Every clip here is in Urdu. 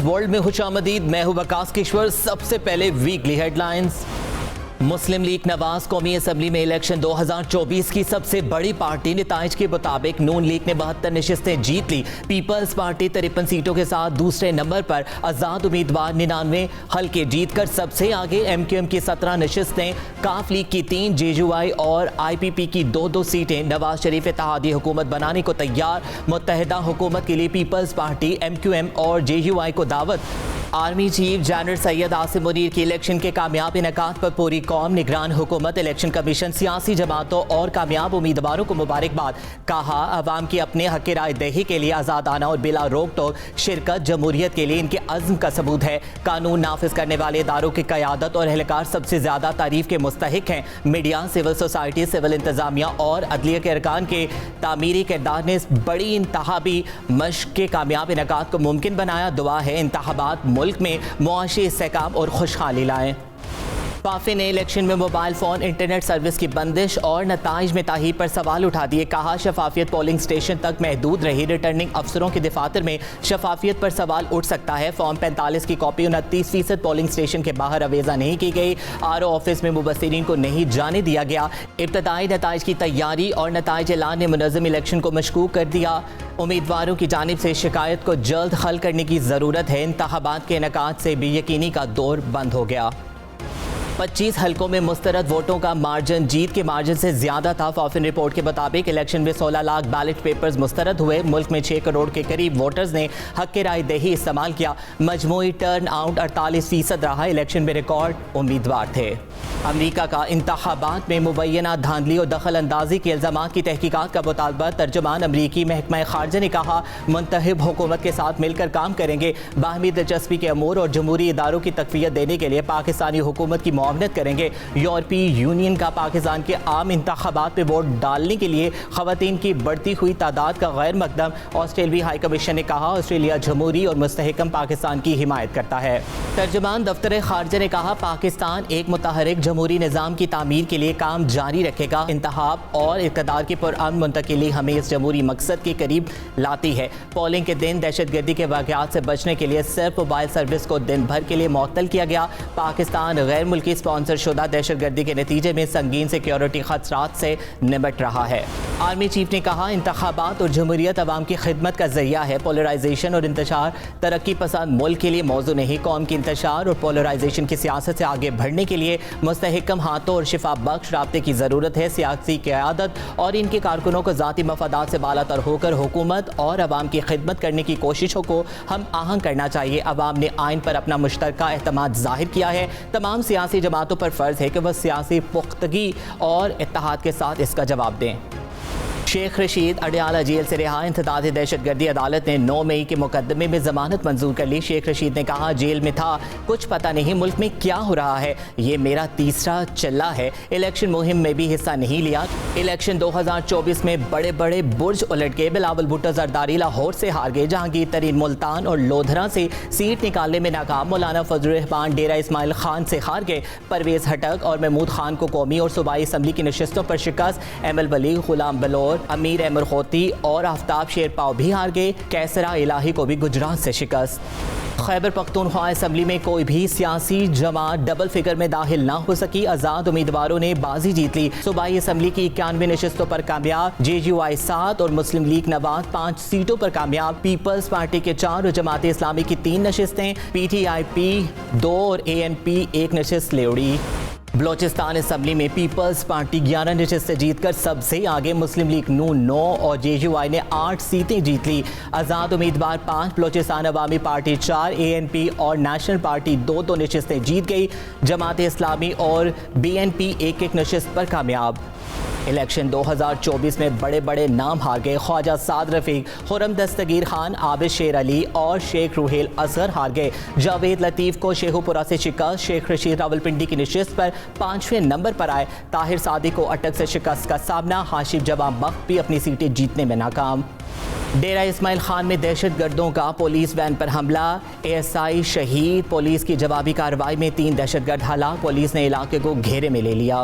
نیوز ورلڈ میں خوش آمدید. میں ہوں وکاس کشور. سب سے پہلے ویکلی ہیڈ لائنز. مسلم لیگ نواز قومی اسمبلی میں الیکشن 2024 کی سب سے بڑی پارٹی. نتائج کے مطابق نون لیگ نے 72 نشستیں جیت لی. پیپلز پارٹی 53 سیٹوں کے ساتھ دوسرے نمبر پر. آزاد امیدوار 99 حلقے جیت کر سب سے آگے. ایم کیو ایم کی 17 نشستیں, کاف لیگ کی 3, جے یو آئی اور آئی پی پی کی 2 سیٹیں. نواز شریف اتحادی حکومت بنانے کو تیار. متحدہ حکومت کے لیے پیپلز پارٹی, ایم کیو ایم اور جے یو آئی کو دعوت. Army chief general Syed Asim Munir کی الیکشن کے کامیاب انعقاد پر پوری قوم نگران. حکومت, الیکشن کمیشن, سیاسی جماعتوں اور کامیاب امیدواروں کو مبارکباد. کہا عوام کی اپنے حق رائے دہی کے لیے آزادانہ اور بلا روک ٹوک شرکت جمہوریت کے لیے ان کے عزم کا ثبوت ہے. قانون نافذ کرنے والے اداروں کی قیادت اور اہلکار سب سے زیادہ تعریف کے مستحق ہیں. میڈیا, سول سوسائٹی, سول انتظامیہ اور عدلیہ کے ارکان کے تعمیری کردار نے اس بڑی انتخابی مشق کے کامیاب انعقاد کو ممکن بنایا. دعا ہے انتخابات ملک میں معاشی استحکام اور خوشحالی لائیں. پافے نے الیکشن میں موبائل فون انٹرنیٹ سروس کی بندش اور نتائج میں تاہی پر سوال اٹھا دیے. کہا شفافیت پولنگ اسٹیشن تک محدود رہی. ریٹرننگ افسروں کے دفاتر میں شفافیت پر سوال اٹھ سکتا ہے. فارم 45 کی کاپی 29% پولنگ اسٹیشن کے باہر اویزا نہیں کی گئی. آر او آفس میں مبصرین کو نہیں جانے دیا گیا. ابتدائی نتائج کی تیاری اور نتائج اعلان نے منظم الیکشن کو مشکوک کر دیا. امیدواروں کی جانب سے شکایت کو جلد حل کرنے کی ضرورت ہے. انتخابات کے انعقاد سے بے یقینی کا دور بند ہو گیا. 25 حلقوں میں مسترد ووٹوں کا مارجن جیت کے مارجن سے زیادہ تھا. فافن رپورٹ کے مطابق الیکشن میں 16 لاکھ بیلٹ پیپرز مسترد ہوئے. ملک میں 6 کروڑ کے قریب ووٹرز نے حق رائے دہی استعمال کیا. مجموعی ٹرن آؤٹ 48% رہا. الیکشن میں ریکارڈ امیدوار تھے. امریکہ کا انتخابات میں مبینہ دھاندلی اور دخل اندازی کے الزامات کی تحقیقات کا مطالبہ. ترجمان امریکی محکمہ خارجہ نے کہا منتخب حکومت کے ساتھ مل کر کام کریں گے. باہمی دلچسپی کے امور اور جمہوری اداروں کی تقویت دینے کے لیے پاکستانی حکومت کی معاونت کریں گے. یورپی یونین کا پاکستان کے عام انتخابات میں ووٹ ڈالنے کے لیے خواتین کی بڑھتی ہوئی تعداد کا غیر مقدم. آسٹریلوی ہائی کمیشن نے کہا آسٹریلیا جمہوری اور مستحکم پاکستان کی حمایت کرتا ہے. ترجمان دفتر خارجہ نے کہا پاکستان ایک متحرک جمہوری نظام کی تعمیر کے لیے کام جاری رکھے گا. انتخاب اور اقتدار کی پرامن منتقلی ہمیں اس جمہوری مقصد کے قریب لاتی ہے. پولنگ کے دن دہشت گردی کے واقعات سے بچنے کے لیے صرف موبائل سروس کو دن بھر کے لیے معطل کیا گیا. پاکستان غیر ملکی اسپانسر شدہ دہشت گردی کے نتیجے میں سنگین سیکیورٹی خطرات سے نمٹ رہا ہے. آرمی چیف نے کہا انتخابات اور جمہوریت عوام کی خدمت کا ذریعہ ہے. پولرائزیشن اور انتشار ترقی پسند ملک کے لیے موضوع نہیں. قوم کی انتشار اور پولرائزیشن کی سیاست سے آگے بڑھنے کے لیے مستحکم ہاتھوں اور شفا بخش رابطے کی ضرورت ہے. سیاسی قیادت اور ان کے کارکنوں کو ذاتی مفادات سے بالاتر ہو کر حکومت اور عوام کی خدمت کرنے کی کوششوں کو ہم آہنگ کرنا چاہیے. عوام نے آئین پر اپنا مشترکہ اعتماد ظاہر کیا ہے. تمام سیاسی جماعتوں پر فرض ہے کہ وہ سیاسی پختگی اور اتحاد کے ساتھ اس کا جواب دیں. شیخ رشید اڈیالہ جیل سے رہا. انسداد دہشت گردی عدالت نے 9 مئی کے مقدمے میں ضمانت منظور کر لی. شیخ رشید نے کہا جیل میں تھا, کچھ پتہ نہیں ملک میں کیا ہو رہا ہے. یہ میرا تیسرا چلہ ہے. الیکشن مہم میں بھی حصہ نہیں لیا. الیکشن 2024 میں بڑے بڑے برج الٹ گئے. بلاول بھٹو زرداری لاہور سے ہار گئے. جہانگیر ترین ملتان اور لودھرا سے سیٹ نکالنے میں ناکام. مولانا فضل الرحمان ڈیرہ اسماعیل خان سے ہار گئے. پرویز ہٹک اور محمود خان کو قومی اور صوبائی اسمبلی کی نشستوں پر شکست. ایم ایل ولی, غلام بلور, امیر احمد خوتی اور آفتاب شیرپاؤ بھی ہار گئے. کیسرا الہی کو بھی گجرات سے شکست. خیبر پختونخوا اسمبلی میں کوئی بھی سیاسی جماعت ڈبل فگر میں داخل نہ ہو سکی. آزاد امیدواروں نے بازی جیت لی. صوبائی اسمبلی کی 91 نشستوں پر کامیاب. جے یو آئی 7 اور مسلم لیگ نواز 5 سیٹوں پر کامیاب. پیپلز پارٹی کے 4 اور جماعت اسلامی کی 3 نشستیں. پی ٹی آئی پی 2 اور اے این پی 1 نشست لے اڑی. بلوچستان اسمبلی میں پیپلز پارٹی 11 نشستیں جیت کر سب سے آگے. مسلم لیگ نون 9 اور جے یو آئی نے 8 سیٹیں جیت لی. آزاد امیدوار 5, بلوچستان عوامی پارٹی 4, اے این پی اور نیشنل پارٹی 2 نشستیں جیت گئی. جماعت اسلامی اور بی این پی 1 نشست پر کامیاب. الیکشن 2024 میں بڑے بڑے نام ہار گئے. خواجہ سعد رفیق, خرم دستگیر خان, عابد شیر علی اور شیخ روحیل اصغر ہار گئے. جاوید لطیف کو شیخو پورہ سے شکست. شیخ رشید راولپنڈی کی نشست پر 5ویں نمبر پر آئے. طاہر صادق کو اٹک سے شکست کا سامنا. ہاشم جوان بخت بھی اپنی سیٹیں جیتنے میں ناکام. ڈیرہ اسماعیل خان میں دہشت گردوں کا پولیس وین پر حملہ. اے ایس آئی شہید. پولیس کی جوابی کارروائی میں 3 دہشت گرد ہلاک. پولیس نے علاقے کو گھیرے میں لے لیا.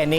NA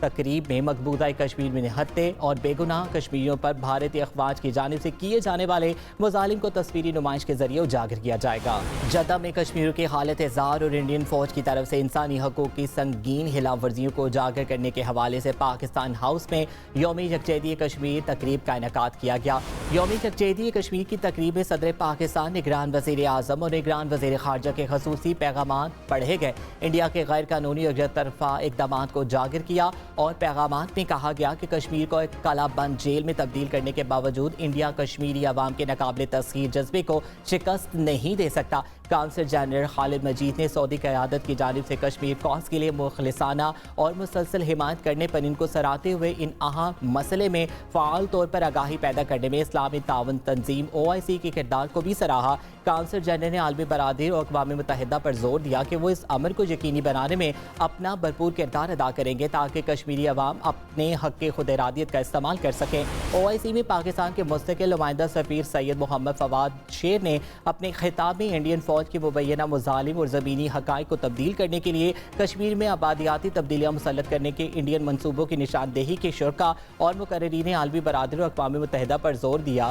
تقریب میں مقبوضہ کشمیر میں نہتے اور بے گناہ کشمیریوں پر بھارتی افواج کی جانب سے کیے جانے والے مظالم کو تصویری نمائش کے ذریعے اجاگر کیا جائے گا۔ جدہ میں کشمیریوں کی حالت اظہار اور انڈین فوج کی طرف سے انسانی حقوق کی سنگین خلاف ورزیوں کو اجاگر کرنے کے حوالے سے پاکستان ہاؤس میں یوم یکجہتی کشمیر تقریب کا انعقاد کیا گیا۔ یوم یکجہتی کشمیر کی تقریب میں صدر پاکستان، نگران وزیر اعظم اور نگران وزیر خارجہ کے خصوصی پیغامات پڑھے گئے۔ انڈیا کے غیر قانونی اور یک طرفہ اقدامات کو اجاگر کیا اور پیغامات میں کہا گیا کہ کشمیر کو ایک کالا بند جیل میں تبدیل کرنے کے باوجود انڈیا کشمیری عوام کے ناقابل تسخیر جذبے کو شکست نہیں دے سکتا۔ کونسل جنرل خالد مجید نے سعودی قیادت کی جانب سے کشمیر کاز کے لیے مخلصانہ اور مسلسل حمایت کرنے پر ان کو سراہتے ہوئے ان اہم مسئلے میں فعال طور پر آگاہی پیدا کرنے میں اسلامی تعاون تنظیم OIC کے کردار کو بھی سراہا۔ کونسل جنرل نے عالمی برادری اور اقوام متحدہ پر زور دیا کہ وہ اس امر کو یقینی بنانے میں اپنا بھرپور کردار ادا کریں گے تاکہ کشمیری عوام اپنے حق خود ارادیت کا استعمال کر سکیں۔ OIC میں پاکستان کے مستقل نمائندہ سفیر سید محمد فواد شیر نے اپنے خطاب میں انڈین فوج کے مبینہ مظالم اور زمینی حقائق کو تبدیل کرنے کے لیے کشمیر میں آبادیاتی تبدیلیاں مسلط کرنے کے انڈین منصوبوں کی نشاندہی کے شرکاء اور مقررین عالمی برادری اور اقوام متحدہ پر زور دیا۔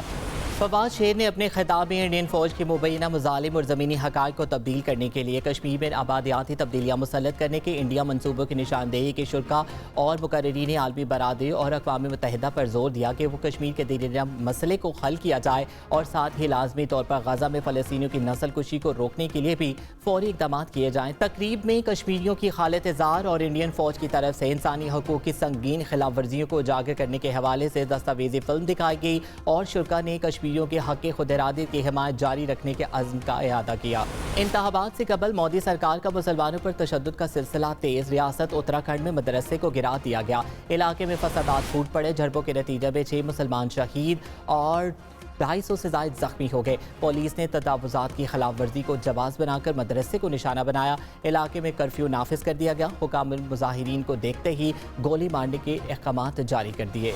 فواد شیر نے اپنے خطاب میں انڈین فوج کے مبینہ مظالم اور زمینی حقائق کو تبدیل کرنے کے لیے کشمیر میں آبادیاتی تبدیلیاں مسلط کرنے کے انڈیا منصوبوں کی نشاندہی کے شرکاء اور مقررین عالمی برادری اور اقوام متحدہ پر زور دیا کہ وہ کشمیر کے دیرینہ مسئلے کو حل کیا جائے اور ساتھ ہی لازمی طور پر غزہ میں فلسطینیوں کی نسل کشی کو روکنے کے لیے بھی فوری اقدامات کیے جائیں۔ تقریب میں کشمیریوں کی حالت اظہار اور انڈین فوج کی طرف سے انسانی حقوق کی سنگین خلاف ورزیوں کو اجاگر کرنے کے حوالے سے دستاویزی فلم دکھائی گئی اور شرکاء نے کشمیریوں کے حق خود ارادیت کی حمایت جاری رکھنے کے عزم کا اعادہ کیا۔ انتخابات سے قبل مودی سرکار کا مسلمانوں پر تشدد کا سلسلہ تیز، ریاست اتراکھنڈ میں مدرسے کو گرا دیا گیا، علاقے میں فسادات پھوٹ پڑے، جھڑپوں کے نتیجے میں 6 مسلمان شہید اور 250 سے زائد زخمی ہو گئے۔ پولیس نے تجاوزات کی خلاف ورزی کو جواز بنا کر مدرسے کو نشانہ بنایا، علاقے میں کرفیو نافذ کر دیا گیا، حکام مظاہرین کو دیکھتے ہی گولی مارنے کے احکامات جاری کر دیے۔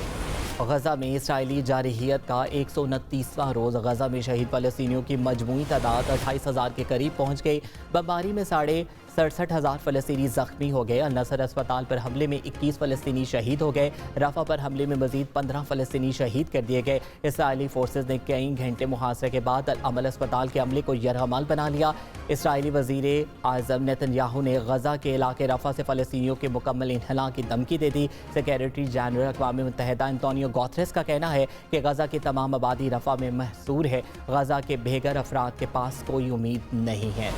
غزہ میں اسرائیلی جارحیت کا 129واں روز، غزہ میں شہید فلسطینیوں کی مجموعی تعداد 28,000 کے قریب پہنچ گئی۔ بمباری میں 67,000 فلسطینی زخمی ہو گئے۔ النصر اسپتال پر حملے میں 21 فلسطینی شہید ہو گئے۔ رفح پر حملے میں مزید 15 فلسطینی شہید کر دیے گئے۔ اسرائیلی فورسز نے کئی گھنٹے محاصرے کے بعد العمل اسپتال کے عملے کو یرغمال بنا لیا۔ اسرائیلی وزیر اعظم نیتن یاہو نے غزہ کے علاقے رفح سے فلسطینیوں کے مکمل انخلاء کی دھمکی دے دی۔ سیکریٹری جنرل اقوام متحدہ انطونیو گوتریس کا کہنا ہے کہ غزہ کی تمام آبادی رفح میں محصور ہے، غزہ کے بے گھر افراد کے پاس کوئی امید نہیں ہے۔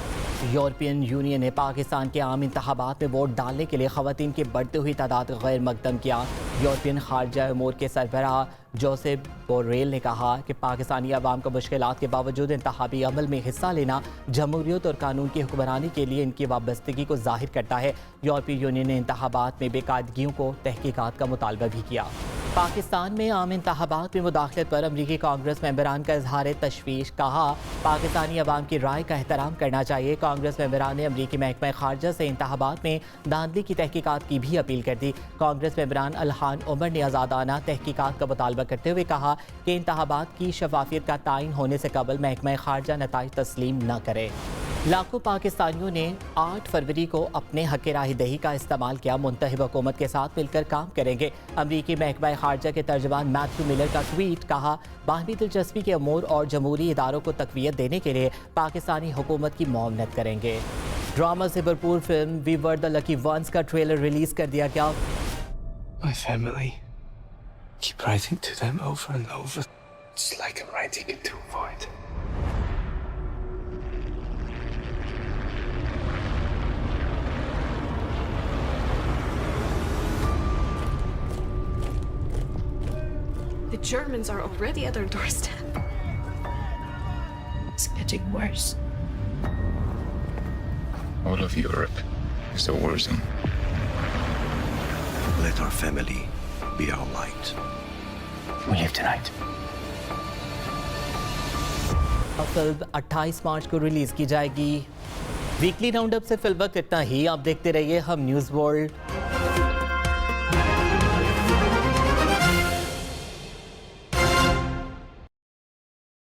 یورپین یونین نے پاکستان کے عام انتخابات میں ووٹ ڈالنے کے لیے خواتین کی بڑھتی ہوئی تعداد غیر مقدم کیا۔ یورپین خارجہ امور کے سربراہ جوزپ بوریل نے کہا کہ پاکستانی عوام کو مشکلات کے باوجود انتخابی عمل میں حصہ لینا جمہوریت اور قانون کی حکمرانی کے لیے ان کی وابستگی کو ظاہر کرتا ہے۔ یورپی یونین نے انتخابات میں بے قاعدگیوں کو تحقیقات کا مطالبہ بھی کیا۔ پاکستان میں عام انتخابات میں مداخلت پر امریکی کانگریس ممبران کا اظہار تشویش، کہا پاکستانی عوام کی رائے کا احترام کرنا چاہیے۔ کانگریس ممبران نے امریکی محکمہ خارجہ سے انتخابات میں دھاندلی کی تحقیقات کی بھی اپیل کر دی۔ کانگریس ممبران الہان عمر نے آزادانہ تحقیقات کا مطالبہ کرتے ہوئے کہا کہ انتخابات کی شفافیت کا تعین ہونے سے قبل محکمہ خارجہ نتائج تسلیم نہ کرے۔ لاکھوں پاکستانیوں نے 8 فروری کو اپنے حق رائے دہی کا استعمال کیا، منتخب حکومت کے ساتھ مل کر کام کریں گے۔ امریکی محکمہ خارجہ کے ترجمان میتھیو ملر کا ٹویٹ، کہا باہمی دلچسپی کے امور اور جمہوری اداروں کو تقویت دینے کے لیے پاکستانی حکومت کی معاونت کریں گے۔ ڈرامہ سے بھرپور فلم وی ور دی لکی ونس کا ٹریلر ریلیز کر دیا گیا۔ My family. Keep writing to them over and over. It's like I'm writing into a void. The Germans are already at our doorstep. It's getting worse. All of Europe is a war zone. Let our family be our light. We live tonight. Film 28 March کو ریلیز کی جائے گی۔ ویکلی راؤنڈ اپ سے فی الوقت اتنا ہی، آپ دیکھتے رہیے ہم نیوز ورلڈ۔